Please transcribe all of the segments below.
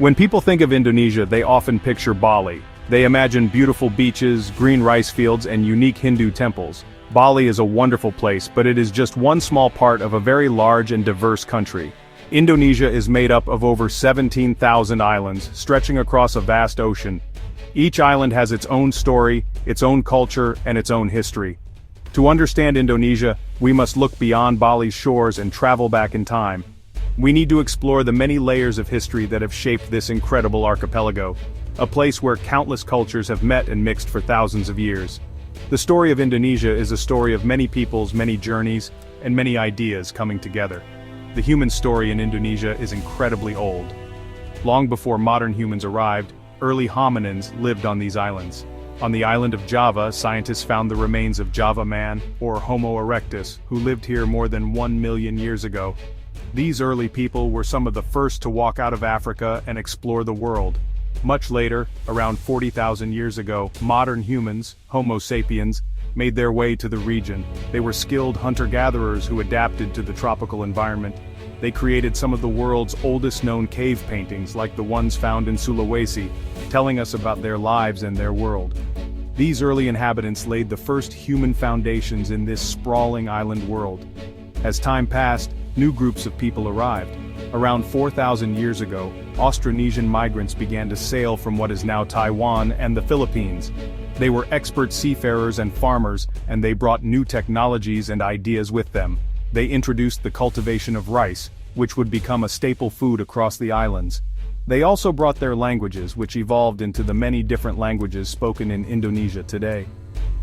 When people think of Indonesia, they often picture Bali. They imagine beautiful beaches, green rice fields, and unique Hindu temples. Bali is a wonderful place, but it is just one small part of a very large and diverse country. Indonesia is made up of over 17,000 islands, stretching across a vast ocean. Each island has its own story, its own culture, and its own history. To understand Indonesia, we must look beyond Bali's shores and travel back in time. We need to explore the many layers of history that have shaped this incredible archipelago, a place where countless cultures have met and mixed for thousands of years. The story of Indonesia is a story of many peoples, many journeys, and many ideas coming together. The human story in Indonesia is incredibly old. Long before modern humans arrived, early hominins lived on these islands. On the island of Java, scientists found the remains of Java man, or Homo erectus, who lived here more than 1 million years ago. These early people were some of the first to walk out of Africa and explore the world. Much later, around 40,000 years ago, modern humans, Homo sapiens, made their way to the region. They were skilled hunter-gatherers who adapted to the tropical environment. They created some of the world's oldest known cave paintings, like the ones found in Sulawesi, telling us about their lives and their world. These early inhabitants laid the first human foundations in this sprawling island world. As time passed, new groups of people arrived. Around 4,000 years ago, Austronesian migrants began to sail from what is now Taiwan and the Philippines. They were expert seafarers and farmers, and they brought new technologies and ideas with them. They introduced the cultivation of rice, which would become a staple food across the islands. They also brought their languages, which evolved into the many different languages spoken in Indonesia today.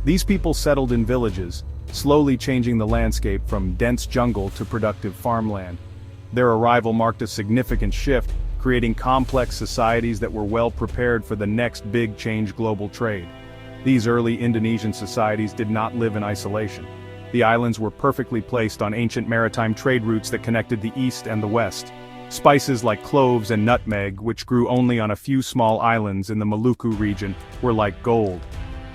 These people settled in villages, slowly changing the landscape from dense jungle to productive farmland. Their arrival marked a significant shift, creating complex societies that were well prepared for the next big change: global trade. These early Indonesian societies did not live in isolation. The islands were perfectly placed on ancient maritime trade routes that connected the east and the west. Spices like cloves and nutmeg, which grew only on a few small islands in the Maluku region, were like gold.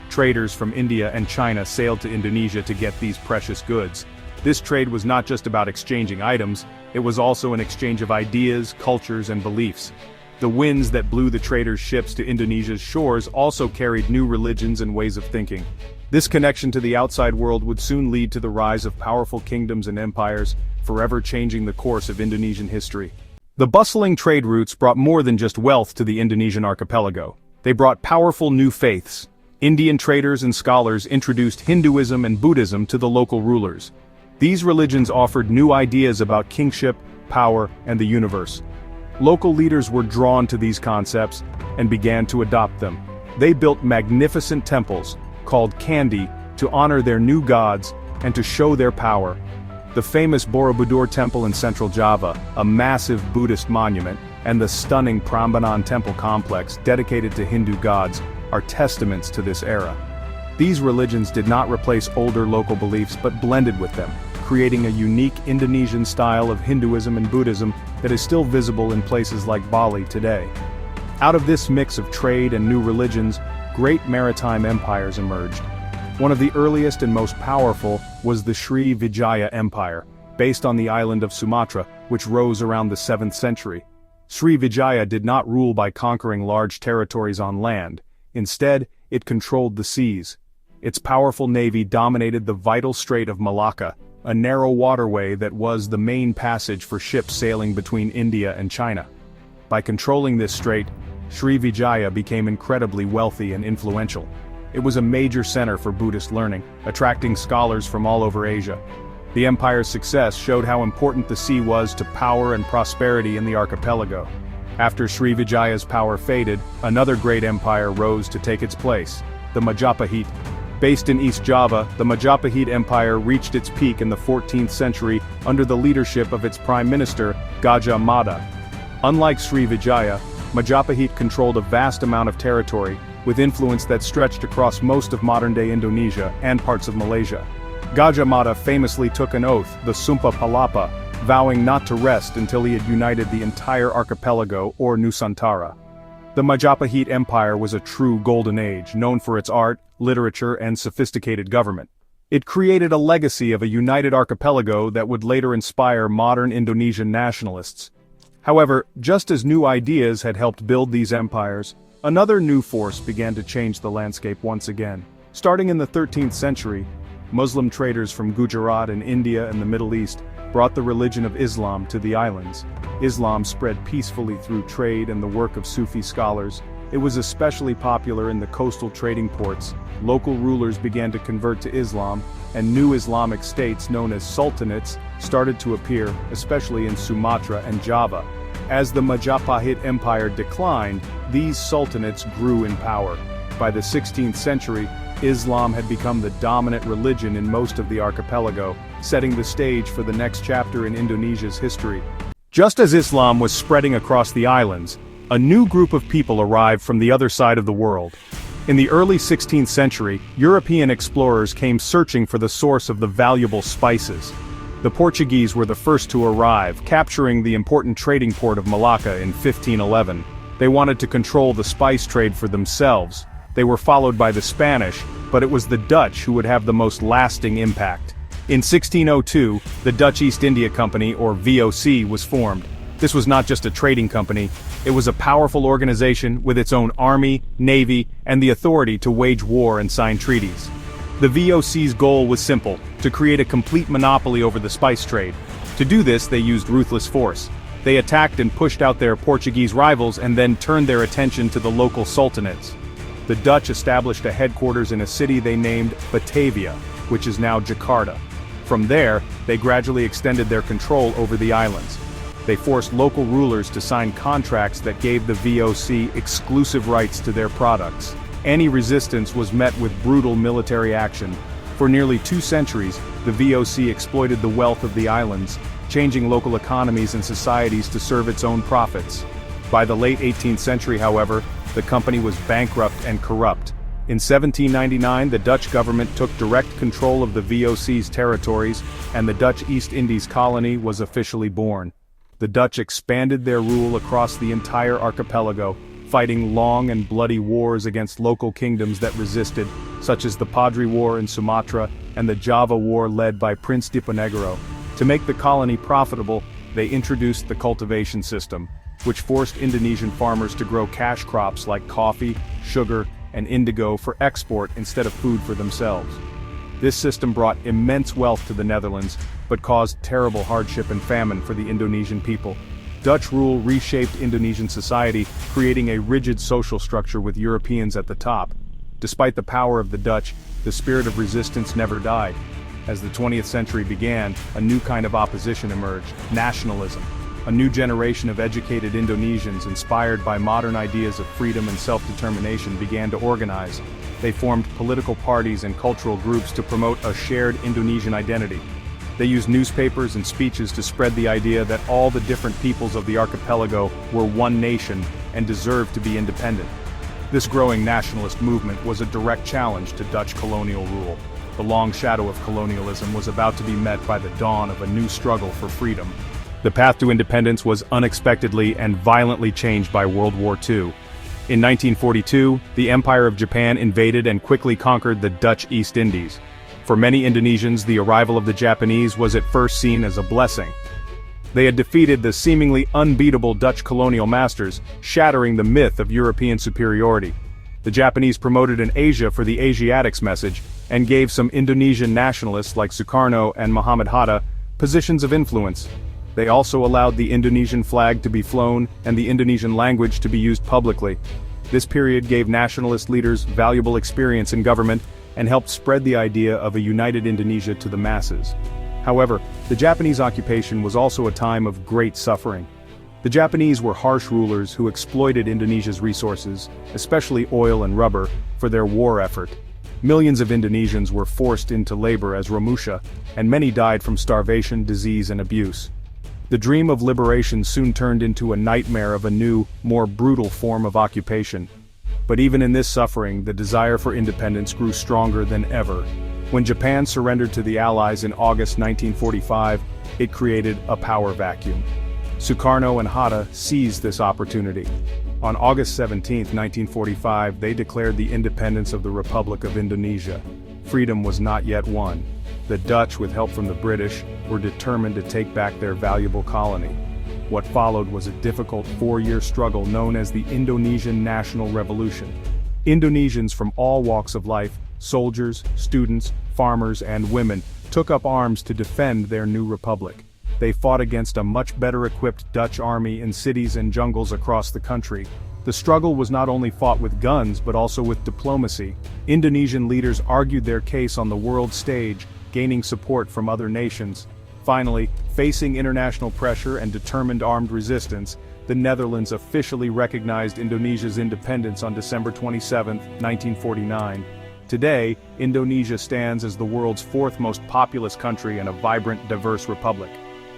Traders from India and China sailed to Indonesia to get these precious goods. This trade was not just about exchanging items, it was also an exchange of ideas, cultures, and beliefs. The winds that blew the traders' ships to Indonesia's shores also carried new religions and ways of thinking. This connection to the outside world would soon lead to the rise of powerful kingdoms and empires, forever changing the course of Indonesian history. The bustling trade routes brought more than just wealth to the Indonesian archipelago. They brought powerful new faiths. Indian traders and scholars introduced Hinduism and Buddhism to the local rulers. These religions offered new ideas about kingship, power, and the universe. Local leaders were drawn to these concepts and began to adopt them. They built magnificent temples, called candi, to honor their new gods and to show their power. The famous Borobudur Temple in central Java, a massive Buddhist monument, and the stunning Prambanan Temple complex dedicated to Hindu gods are testaments to this era. These religions did not replace older local beliefs but blended with them, creating a unique Indonesian style of Hinduism and Buddhism that is still visible in places like Bali today. Out of this mix of trade and new religions, great maritime empires emerged. One of the earliest and most powerful was the Srivijaya Empire, based on the island of Sumatra, which rose around the 7th century. Srivijaya did not rule by conquering large territories on land. Instead, it controlled the seas. Its powerful navy dominated the vital Strait of Malacca, a narrow waterway that was the main passage for ships sailing between India and China. By controlling this strait, Srivijaya became incredibly wealthy and influential. It was a major center for Buddhist learning, attracting scholars from all over Asia. The empire's success showed how important the sea was to power and prosperity in the archipelago. After Srivijaya's power faded, another great empire rose to take its place, the Majapahit. Based in East Java, the Majapahit Empire reached its peak in the 14th century under the leadership of its prime minister, Gajah Mada. Unlike Srivijaya, Majapahit controlled a vast amount of territory, with influence that stretched across most of modern-day Indonesia and parts of Malaysia. Gajah Mada famously took an oath, the Sumpah Palapa, vowing not to rest until he had united the entire archipelago, or Nusantara. The Majapahit Empire was a true golden age, known for its art, literature, and sophisticated government. It created a legacy of a united archipelago that would later inspire modern Indonesian nationalists. However, just as new ideas had helped build these empires, another new force began to change the landscape once again. Starting in the 13th century, Muslim traders from Gujarat and India and the Middle East brought the religion of Islam to the islands. Islam spread peacefully through trade and the work of Sufi scholars. It was especially popular in the coastal trading ports. Local rulers began to convert to Islam, and new Islamic states known as sultanates started to appear, especially in Sumatra and Java. As the Majapahit Empire declined, these sultanates grew in power. By the 16th century, Islam had become the dominant religion in most of the archipelago, setting the stage for the next chapter in Indonesia's history. Just as Islam was spreading across the islands, a new group of people arrived from the other side of the world. In the early 16th century, European explorers came searching for the source of the valuable spices. The Portuguese were the first to arrive, capturing the important trading port of Malacca in 1511. They wanted to control the spice trade for themselves. They were followed by the Spanish, but it was the Dutch who would have the most lasting impact. In 1602, the Dutch East India Company, or VOC, was formed. This was not just a trading company, it was a powerful organization with its own army, navy, and the authority to wage war and sign treaties. The VOC's goal was simple: to create a complete monopoly over the spice trade. To do this, they used ruthless force. They attacked and pushed out their Portuguese rivals and then turned their attention to the local sultanates. The Dutch established a headquarters in a city they named Batavia, which is now Jakarta. From there, they gradually extended their control over the islands. They forced local rulers to sign contracts that gave the VOC exclusive rights to their products. Any resistance was met with brutal military action. For nearly 2 centuries, the VOC exploited the wealth of the islands, changing local economies and societies to serve its own profits. By the late 18th century, however, the company was bankrupt and corrupt. In 1799, the Dutch government took direct control of the VOC's territories, and the Dutch East Indies colony was officially born. The Dutch expanded their rule across the entire archipelago, fighting long and bloody wars against local kingdoms that resisted, such as the Padri War in Sumatra and the Java War led by Prince Diponegoro. To make the colony profitable, they introduced the cultivation system, which forced Indonesian farmers to grow cash crops like coffee, sugar, and indigo for export instead of food for themselves. This system brought immense wealth to the Netherlands, but caused terrible hardship and famine for the Indonesian people. Dutch rule reshaped Indonesian society, creating a rigid social structure with Europeans at the top. Despite the power of the Dutch, the spirit of resistance never died. As the 20th century began, a new kind of opposition emerged: nationalism. A new generation of educated Indonesians, inspired by modern ideas of freedom and self-determination, began to organize. They formed political parties and cultural groups to promote a shared Indonesian identity. They used newspapers and speeches to spread the idea that all the different peoples of the archipelago were one nation and deserved to be independent. This growing nationalist movement was a direct challenge to Dutch colonial rule. The long shadow of colonialism was about to be met by the dawn of a new struggle for freedom. The path to independence was unexpectedly and violently changed by World War II. In 1942, the Empire of Japan invaded and quickly conquered the Dutch East Indies. For many Indonesians, the arrival of the Japanese was at first seen as a blessing. They had defeated the seemingly unbeatable Dutch colonial masters, shattering the myth of European superiority. The Japanese promoted an Asia for the Asiatics message, and gave some Indonesian nationalists like Sukarno and Muhammad Hatta positions of influence. They also allowed the Indonesian flag to be flown and the Indonesian language to be used publicly. This period gave nationalist leaders valuable experience in government and helped spread the idea of a united Indonesia to the masses. However, the Japanese occupation was also a time of great suffering. The Japanese were harsh rulers who exploited Indonesia's resources, especially oil and rubber, for their war effort. Millions of Indonesians were forced into labor as romusha, and many died from starvation, disease, and abuse. The dream of liberation soon turned into a nightmare of a new, more brutal form of occupation. But even in this suffering, the desire for independence grew stronger than ever. When Japan surrendered to the Allies in August 1945, it created a power vacuum. Sukarno and Hatta seized this opportunity. On August 17, 1945, they declared the independence of the Republic of Indonesia. Freedom was not yet won. The Dutch, with help from the British, were determined to take back their valuable colony. What followed was a difficult 4-year struggle known as the Indonesian National Revolution. Indonesians from all walks of life, soldiers, students, farmers, and women, took up arms to defend their new republic. They fought against a much better equipped Dutch army in cities and jungles across the country. The struggle was not only fought with guns but also with diplomacy. Indonesian leaders argued their case on the world stage, gaining support from other nations. Finally, facing international pressure and determined armed resistance, the Netherlands officially recognized Indonesia's independence on December 27, 1949. Today, Indonesia stands as the world's fourth most populous country and a vibrant, diverse republic.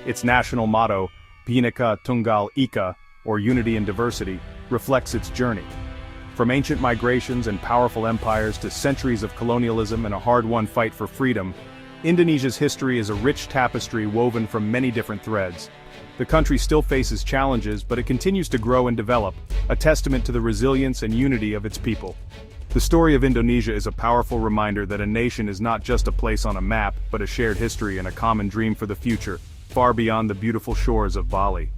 Its national motto, Bhinneka Tunggal Ika, or Unity in Diversity, reflects its journey. From ancient migrations and powerful empires to centuries of colonialism and a hard-won fight for freedom, Indonesia's history is a rich tapestry woven from many different threads. The country still faces challenges, but it continues to grow and develop, a testament to the resilience and unity of its people. The story of Indonesia is a powerful reminder that a nation is not just a place on a map, but a shared history and a common dream for the future, far beyond the beautiful shores of Bali.